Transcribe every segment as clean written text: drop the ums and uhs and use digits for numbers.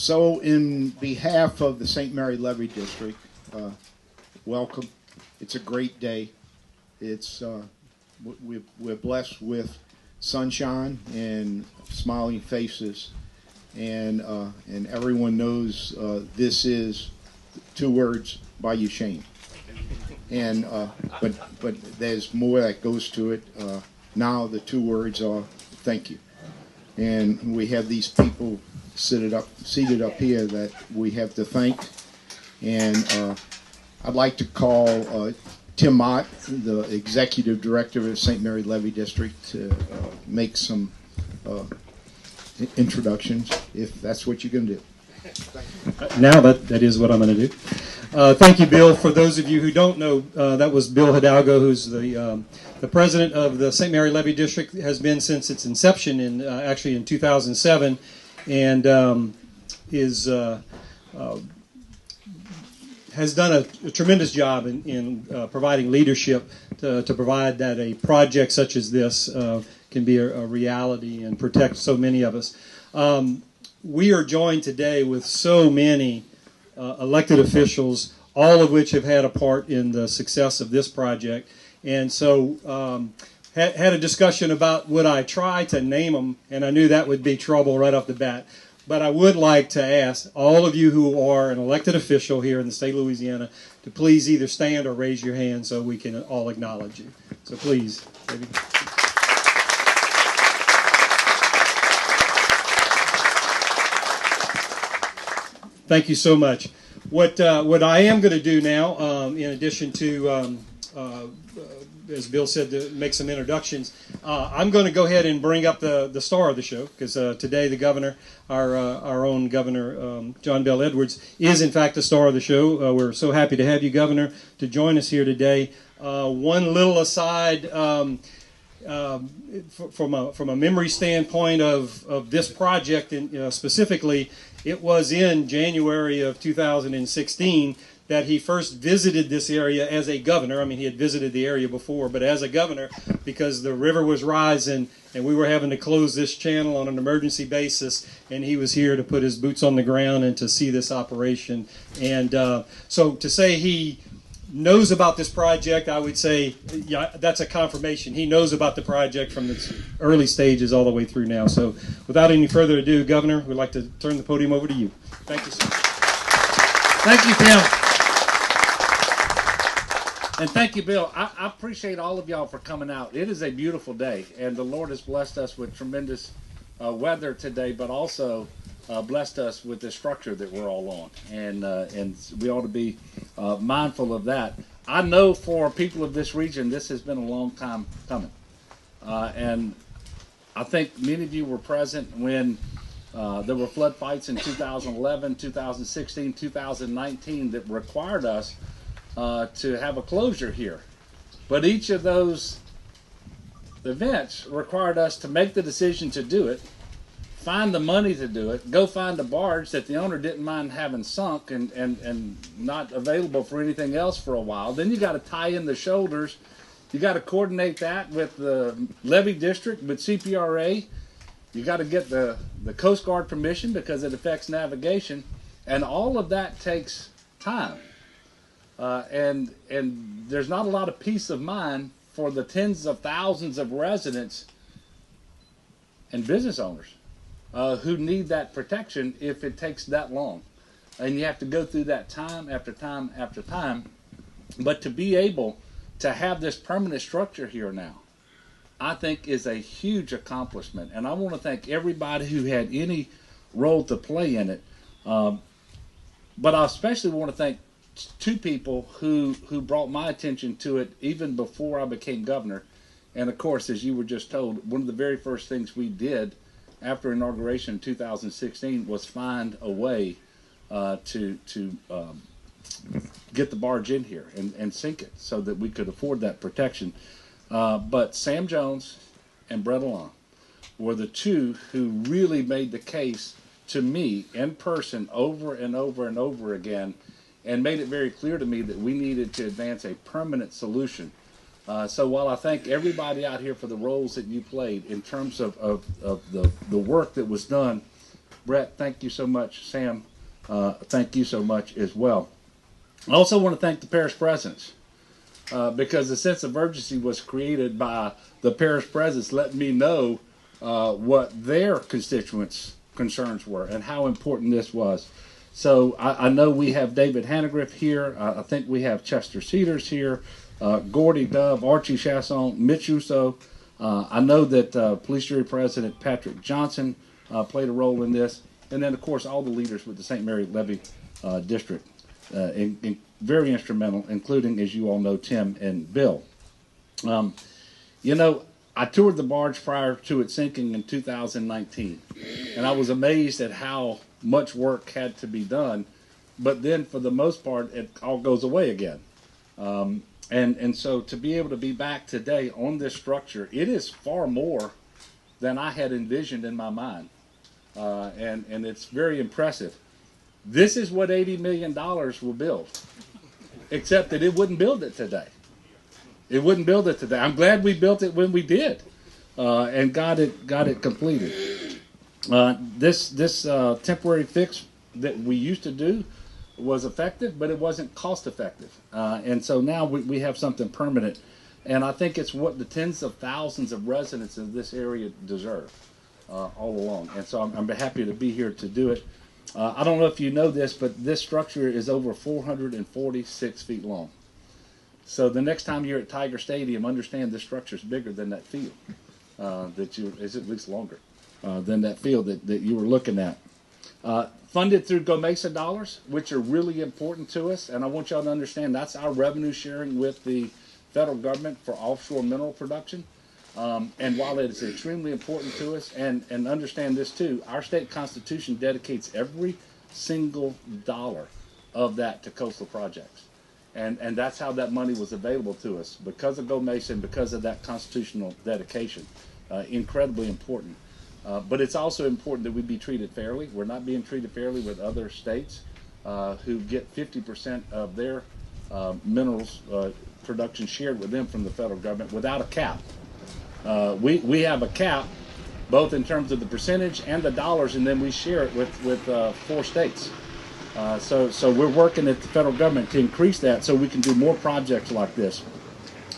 So in behalf of the St. Mary Levy District, welcome. It's a great day. It's we're blessed with sunshine and smiling faces, and everyone knows this is 2 words, Bayou Chene. And but there's more that goes to it. Now the 2 words are thank you. And we have these people seated up here that we have to thank. And I'd like to call Tim Mott, the Executive Director of St. Mary Levy District, to make some introductions, if that's what you're going to do. Now that is what I'm going to do. Thank you, Bill. For those of you who don't know, that was Bill Hidalgo, who's the president of the St. Mary Levy District, has been since its inception actually in 2007, and has done a tremendous job in providing leadership to provide that a project such as this can be a reality and protect so many of us. We are joined today with so many elected officials, all of which have had a part in the success of this project. And so had a discussion about would I try to name them, and I knew that would be trouble right off the bat. But I would like to ask all of you who are an elected official here in the state of Louisiana to please either stand or raise your hand so we can all acknowledge you. So please. Maybe. Thank you so much. What I am going to do now, in addition to, as Bill said, to make some introductions, I'm going to go ahead and bring up the star of the show, because today the governor, our own Governor John Bell Edwards, is in fact the star of the show. We're so happy to have you, Governor, to join us here today. One little aside, from a memory standpoint of this project, and specifically, it was in January of 2016 that he first visited this area as a governor. I mean, he had visited the area before, but as a governor, because the river was rising and we were having to close this channel on an emergency basis, and he was here to put his boots on the ground and to see this operation. And so to say he knows about this project, I would say, yeah, that's a confirmation. He knows about the project from its early stages all the way through now. So without any further ado, Governor, we'd like to turn the podium over to you. Thank you, sir. Thank you, Tim. And thank you, Bill. I appreciate all of y'all for coming out. It is a beautiful day, and the Lord has blessed us with tremendous weather today, but also blessed us with the structure that we're all on, and we ought to be mindful of that. I know for people of this region, this has been a long time coming, and I think many of you were present when there were flood fights in 2011, 2016, 2019 that required us to have a closure here. But each of those events required us to make the decision to do it, find the money to do it, go find a barge that the owner didn't mind having sunk and not available for anything else for a while. Then you got to tie in the shoulders. You got to coordinate that with the levee district, with CPRA. You got to get the Coast Guard permission because it affects navigation, and all of that takes time. And there's not a lot of peace of mind for the tens of thousands of residents and business owners who need that protection if it takes that long. And you have to go through that time after time after time. But to be able to have this permanent structure here now, I think is a huge accomplishment. And I want to thank everybody who had any role to play in it. But I especially want to thank 2 people who brought my attention to it even before I became governor. And of course, as you were just told, one of the very first things we did after inauguration in 2016 was find a way to get the barge in here and sink it so that we could afford that protection. But Sam Jones and Brett Alon were the 2 who really made the case to me in person over and over and over again, and made it very clear to me that we needed to advance a permanent solution. So while I thank everybody out here for the roles that you played in terms of the work that was done Brett, thank you so much. Sam, thank you so much as well. I also want to thank the parish presidents because the sense of urgency was created by the parish presidents letting me know what their constituents' concerns were and how important this was. So I know we have David Hannegriff here. I think we have Chester Cedars here, Gordy Dove, Archie Chasson, Mitch Uso. I know that Police Jury President Patrick Johnson played a role in this. And then, of course, all the leaders with the St. Mary Levy District, very instrumental, including, as you all know, Tim and Bill. You know, I toured the barge prior to it sinking in 2019, and I was amazed at how much work had to be done. But then, for the most part, it all goes away again. And so to be able to be back today on this structure, it is far more than I had envisioned in my mind. And it's very impressive. This is what $80 million will build, except that it wouldn't build it today. It wouldn't build it today. I'm glad we built it when we did, and got it completed. This temporary fix that we used to do was effective, but it wasn't cost effective. And so now we have something permanent, and I think it's what the tens of thousands of residents of this area deserve all along. And so I'm happy to be here to do it. I don't know if you know this, but this structure is over 446 feet long. So the next time you're at Tiger Stadium, understand this structure is bigger than that field. Is at least longer than that field that you were looking at. Funded through Go Mesa dollars, which are really important to us, and I want y'all to understand that's our revenue sharing with the federal government for offshore mineral production. And while it is extremely important to us, and understand this too, our state constitution dedicates every single dollar of that to coastal projects. And that's how that money was available to us, because of Go Mesa and because of that constitutional dedication. Incredibly important. But it's also important that we be treated fairly. We're not being treated fairly with other states who get 50% of their minerals production shared with them from the federal government without a cap. We have a cap, both in terms of the percentage and the dollars, and then we share it with 4 states. So we're working at the federal government to increase that so we can do more projects like this.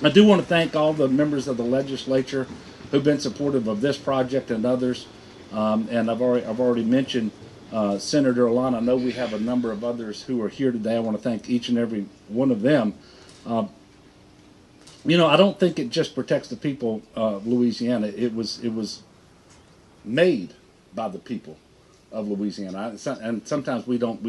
I do want to thank all the members of the legislature who've been supportive of this project and others. And I've already mentioned Senator Alana. I know we have a number of others who are here today. I want to thank each and every one of them. You know, I don't think it just protects the people of Louisiana. It was made by the people of Louisiana, and sometimes we don't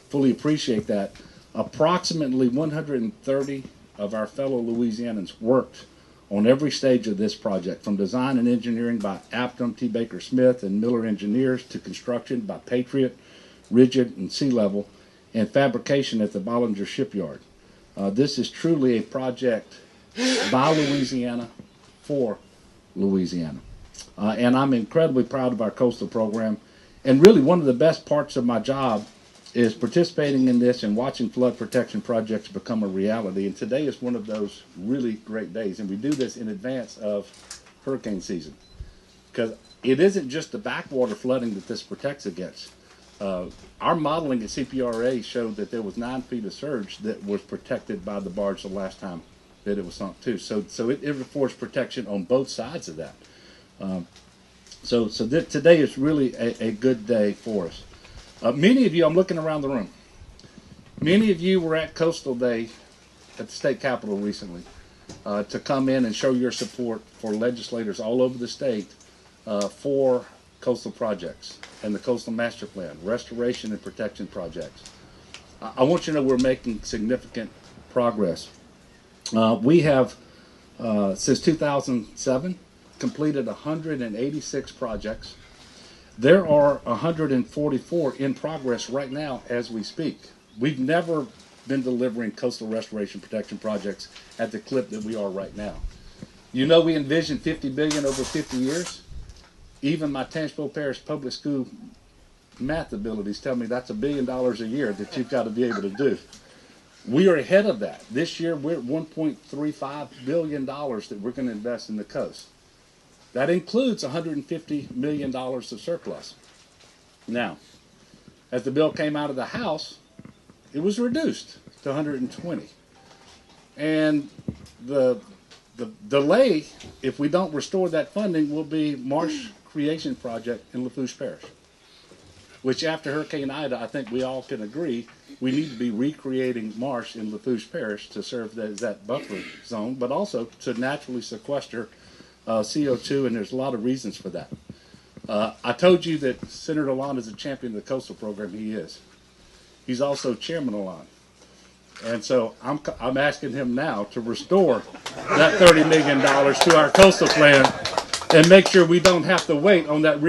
fully appreciate that. Approximately 130 of our fellow Louisianans worked on every stage of this project, from design and engineering by Aptum, T. Baker Smith, and Miller Engineers, to construction by Patriot, Rigid, and Sea Level, and fabrication at the Bollinger Shipyard. This is truly a project by Louisiana for Louisiana. And I'm incredibly proud of our coastal program. And really, one of the best parts of my job is participating in this and watching flood protection projects become a reality. And today is one of those really great days. And we do this in advance of hurricane season, because it isn't just the backwater flooding that this protects against. Our modeling at CPRA showed that there was 9 feet of surge that was protected by the barge the last time that it was sunk too. So it affords protection on both sides of that. So today is really a good day for us. Many of you, I'm looking around the room, many of you were at Coastal Day at the state capitol recently to come in and show your support for legislators all over the state for coastal projects and the Coastal Master Plan, restoration and protection projects. I want you to know we're making significant progress. We have, since 2007, completed 186 projects. There are 144 in progress right now as we speak. We've never been delivering coastal restoration protection projects at the clip that we are right now. You know, we envisioned $50 billion over 50 years. Even my Tangipahoa Parish Public School math abilities tell me that's $1 billion a year that you've got to be able to do. We are ahead of that. This year we're at $1.35 billion that we're going to invest in the coast. That includes $150 million of surplus. Now, as the bill came out of the House, it was reduced to 120. And the delay, if we don't restore that funding, will be marsh creation project in Lafourche Parish, which after Hurricane Ida, I think we all can agree, we need to be recreating marsh in Lafourche Parish to serve as that buffer zone, but also to naturally sequester CO2, and there's a lot of reasons for that. I told you that Senator Alon is a champion of the coastal program. He is. He's also Chairman Alon. And so I'm asking him now to restore that $30 million to our coastal plan and make sure we don't have to wait on that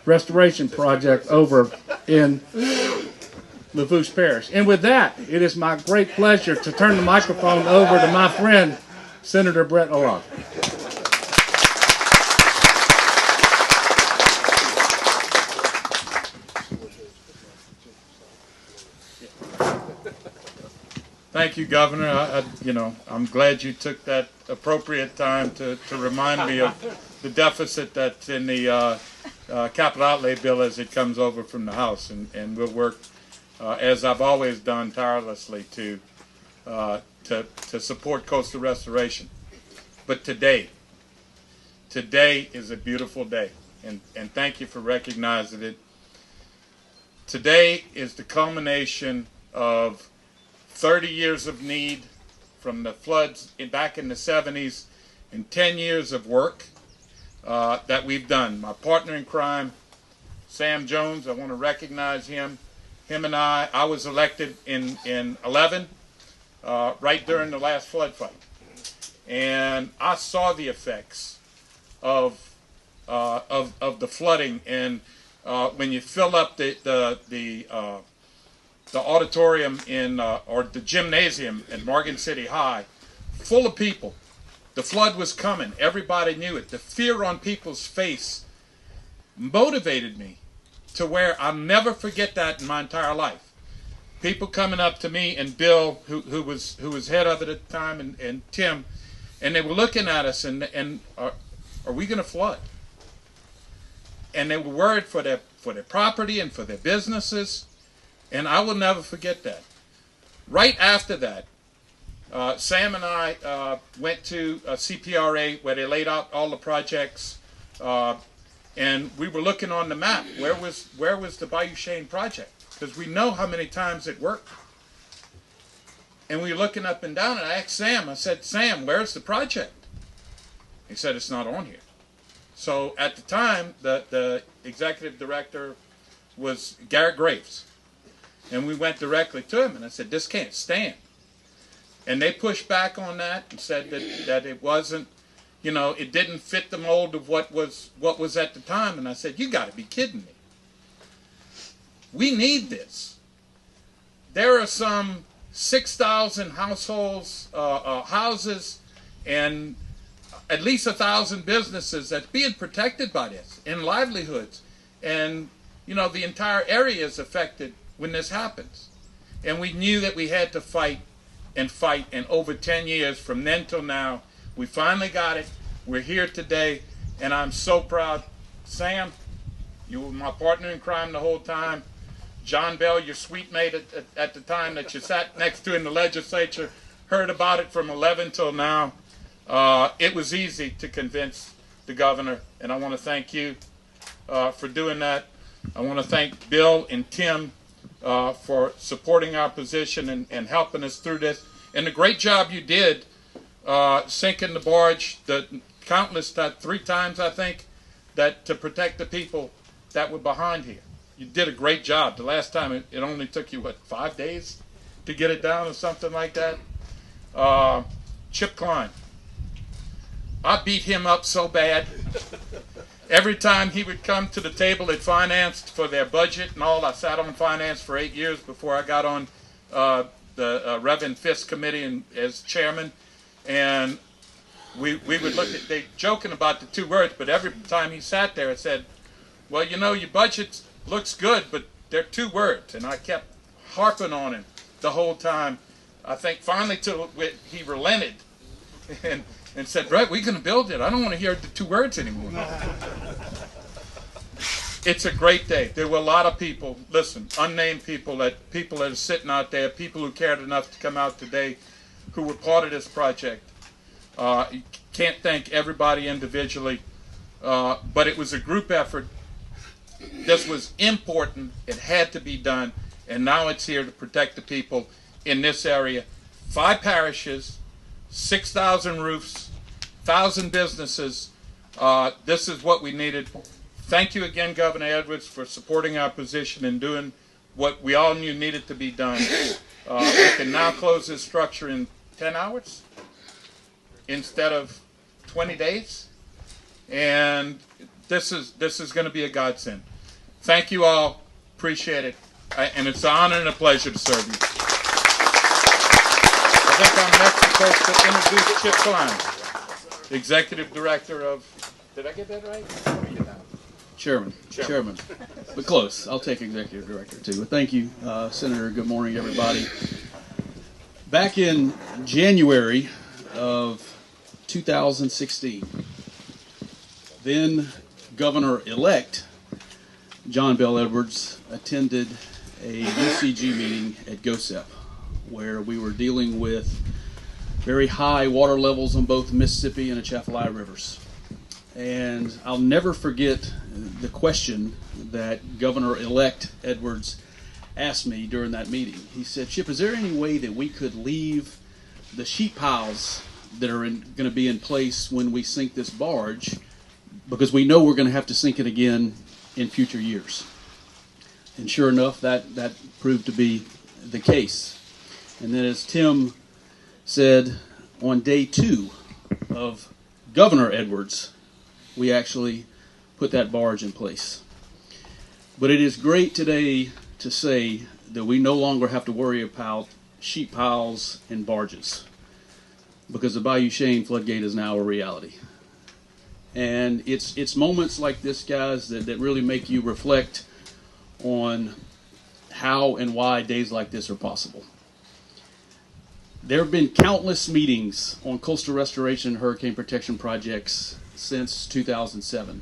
restoration project over in Lafourche Parish. And with that, it is my great pleasure to turn the microphone over to my friend, Senator Brett Alon. Thank you, Governor. I'm glad you took that appropriate time to remind me of the deficit that's in the capital outlay bill as it comes over from the House, and we'll work as I've always done tirelessly to support coastal restoration. But today is a beautiful day, and thank you for recognizing it. Today is the culmination of 30 years of need from the floods back in the 70s and 10 years of work that we've done. My partner in crime, Sam Jones, I want to recognize him. Him and I was elected in 11, right during the last flood fight. And I saw the effects of the flooding, and when you fill up the auditorium or the gymnasium in Morgan City High, full of people. The flood was coming. Everybody knew it. The fear on people's face motivated me to where I'll never forget that in my entire life. People coming up to me and Bill, who was head of it at the time, and Tim, and they were looking at us and are we going to flood? And they were worried for their property and for their businesses. And I will never forget that. Right after that, Sam and I went to CPRA where they laid out all the projects, and we were looking on the map. Where was the Bayou Chene project? Because we know how many times it worked. And we were looking up and down, and I asked Sam, I said, Sam, where's the project? He said, it's not on here. So at the time, the executive director was Garrett Graves. And we went directly to him, and I said, this can't stand. And they pushed back on that and said that it wasn't, it didn't fit the mold of what was at the time. And I said, you got to be kidding me. We need this. There are some 6,000 households, houses, and at least 1,000 businesses that's being protected by this, and livelihoods. And, the entire area is affected when this happens. And we knew that we had to fight, and over 10 years from then till now, we finally got it. We're here today, and I'm so proud. Sam, you were my partner in crime the whole time. John Bell, your sweet mate at the time that you sat next to in the legislature, heard about it from 11 till now. It was easy to convince the governor, and I want to thank you for doing that. I want to thank Bill and Tim for supporting our position and helping us through this. And the great job you did sinking the barge, the countless, 3 times I think, that to protect the people that were behind here. You did a great job. The last time it only took you, 5 days to get it down or something like that? Chip Klein. I beat him up so bad. Every time he would come to the table at finance for their budget and all, I sat on finance for 8 years before I got on the Reverend Fisk committee and as chairman. And we would look at, they joking about the 2 words, but every time he sat there, I said, well, your budget looks good, but they're 2 words. And I kept harping on him the whole time. I think finally till he relented and said, Brett, we're going to build it. I don't want to hear the 2 words anymore. it's a great day. There were a lot of people, listen, unnamed people that are sitting out there, people who cared enough to come out today, who were part of this project. You can't thank everybody individually, but it was a group effort. This was important. It had to be done, and now it's here to protect the people in this area. 5 parishes, 6,000 roofs, 1,000 businesses. This is what we needed. Thank you again, Governor Edwards, for supporting our position and doing what we all knew needed to be done. We can now close this structure in 10 hours instead of 20 days. And this is going to be a godsend. Thank you all. Appreciate it. And it's an honor and a pleasure to serve you. I think I'm next supposed to introduce Chip Klein, Executive Director of, did I get that right? Chairman. But close. I'll take Executive Director too. But thank you, Senator. Good morning, everybody. Back in January of 2016, then Governor-elect John Bell Edwards attended a UCG meeting at GOSEP, where we were dealing with very high water levels on both the Mississippi and Atchafalaya rivers. And I'll never forget the question that Governor-elect Edwards asked me during that meeting. He said, Chip, is there any way that we could leave the sheet piles that are going to be in place when we sink this barge, because we know we're going to have to sink it again in future years? And sure enough, that proved to be the case. And then, as Tim said, on day 2 of Governor Edwards, we actually put that barge in place. But it is great today to say that we no longer have to worry about sheet piles and barges, because the Bayou Chene floodgate is now a reality. And it's moments like this, guys, that really make you reflect on how and why days like this are possible. There have been countless meetings on coastal restoration and hurricane protection projects since 2007.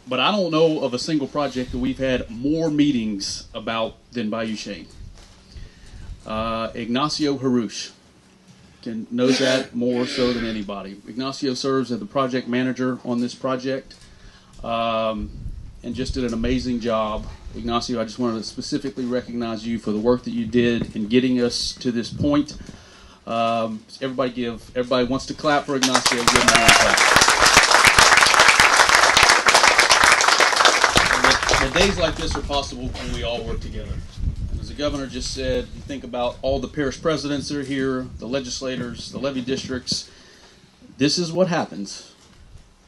But I don't know of a single project that we've had more meetings about than Bayou Chene. Ignacio Harush knows that more so than anybody. Ignacio serves as the project manager on this project, and just did an amazing job. Ignacio, I just wanted to specifically recognize you for the work that you did in getting us to this point. Everybody wants to clap for Ignacio. Give him a hand clap. And days like this are possible when we all work together. And as the governor just said, you think about all the parish presidents that are here, the legislators, the levy districts. This is what happens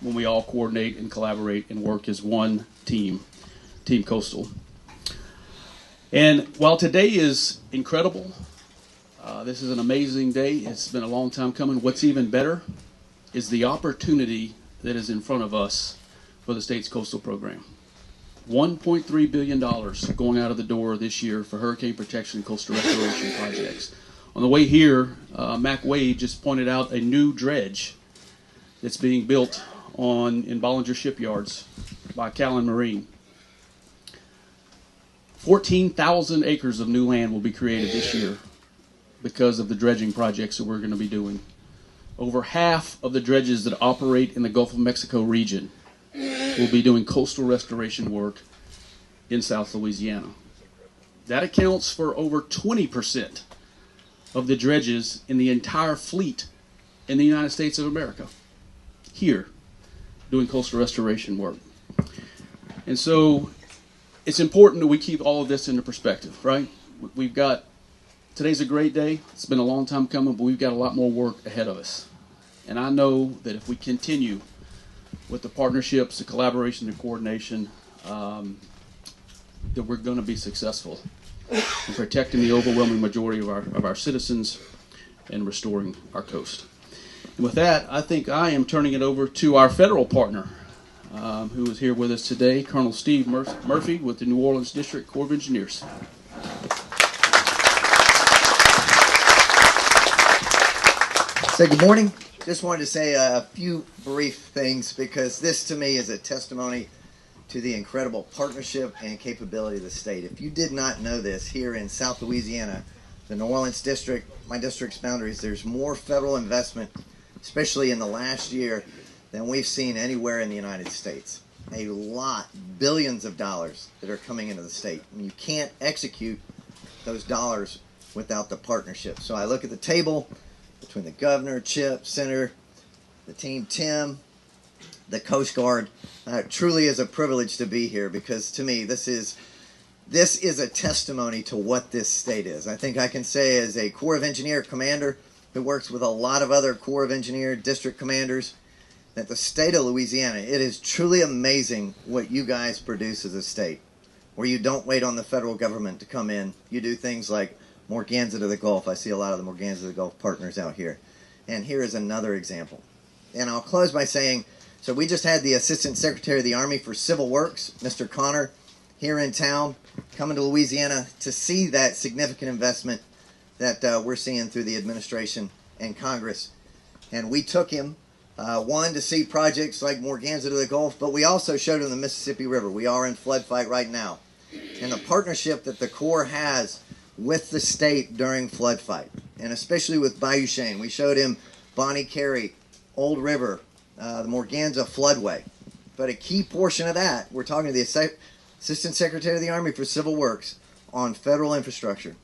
when we all coordinate and collaborate and work as one team, Team Coastal. And while today is incredible, this is an amazing day. It's been a long time coming. What's even better is the opportunity that is in front of us for the state's coastal program. $1.3 billion going out of the door this year for hurricane protection and coastal restoration projects. On the way here, Mac Wade just pointed out a new dredge that's being built in Bollinger Shipyards by Callan Marine. 14,000 acres of new land will be created this year because of the dredging projects that we're going to be doing. Over half of the dredges that operate in the Gulf of Mexico region will be doing coastal restoration work in South Louisiana. That accounts for over 20% of the dredges in the entire fleet in the United States of America here doing coastal restoration work. And so it's important that we keep all of this into perspective, right? Today's a great day. It's been a long time coming, but we've got a lot more work ahead of us. And I know that if we continue with the partnerships, the collaboration, the coordination, that we're going to be successful in protecting the overwhelming majority of our citizens and restoring our coast. And with that, I think I am turning it over to our federal partner, who is here with us today, Colonel Steve Murphy with the New Orleans District Corps of Engineers. So good morning. Just wanted to say a few brief things, because this to me is a testimony to the incredible partnership and capability of the state. If you did not know this, here in South Louisiana, the New Orleans district, my district's boundaries, there's more federal investment, especially in the last year, than we've seen anywhere in the United States. A lot, billions of dollars that are coming into the state. And you can't execute those dollars without the partnership. So I look at the table between the governor, Chip, Senator, the team, Tim, the Coast Guard. It truly is a privilege to be here, because to me this is a testimony to what this state is. I think I can say, as a Corps of Engineer commander who works with a lot of other Corps of Engineer district commanders, that the state of Louisiana, it is truly amazing what you guys produce as a state, where you don't wait on the federal government to come in. You do things like Morganza to the Gulf. I see a lot of the Morganza to the Gulf partners out here. And here is another example. And I'll close by saying, so we just had the Assistant Secretary of the Army for Civil Works, Mr. Connor, here in town, coming to Louisiana to see that significant investment that we're seeing through the administration and Congress. And we took him, one, to see projects like Morganza to the Gulf, but we also showed him the Mississippi River. We are in flood fight right now. And the partnership that the Corps has with the state during flood fight, and especially with Bayou Chene. We showed him Bonnie Carey, Old River, the Morganza floodway. But a key portion of that, we're talking to the Assistant Secretary of the Army for Civil Works on federal infrastructure.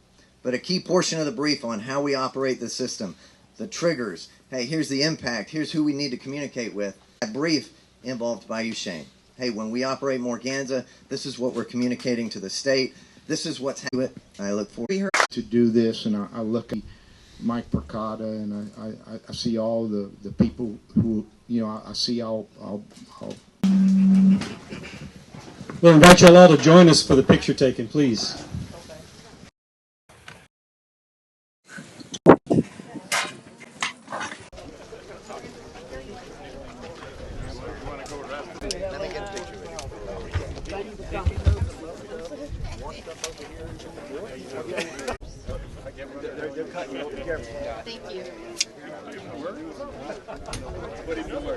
But a key portion of the brief on how we operate the system, the triggers. Hey, here's the impact. Here's who we need to communicate with. That brief involved Bayou Chene. Hey, when we operate Morganza, this is what we're communicating to the state. This is what's happening. I look forward to do this, and I look at Mike Percotta, and I see all the people who, I see all. We'll invite you all to join us for the picture taking, please. Thank you.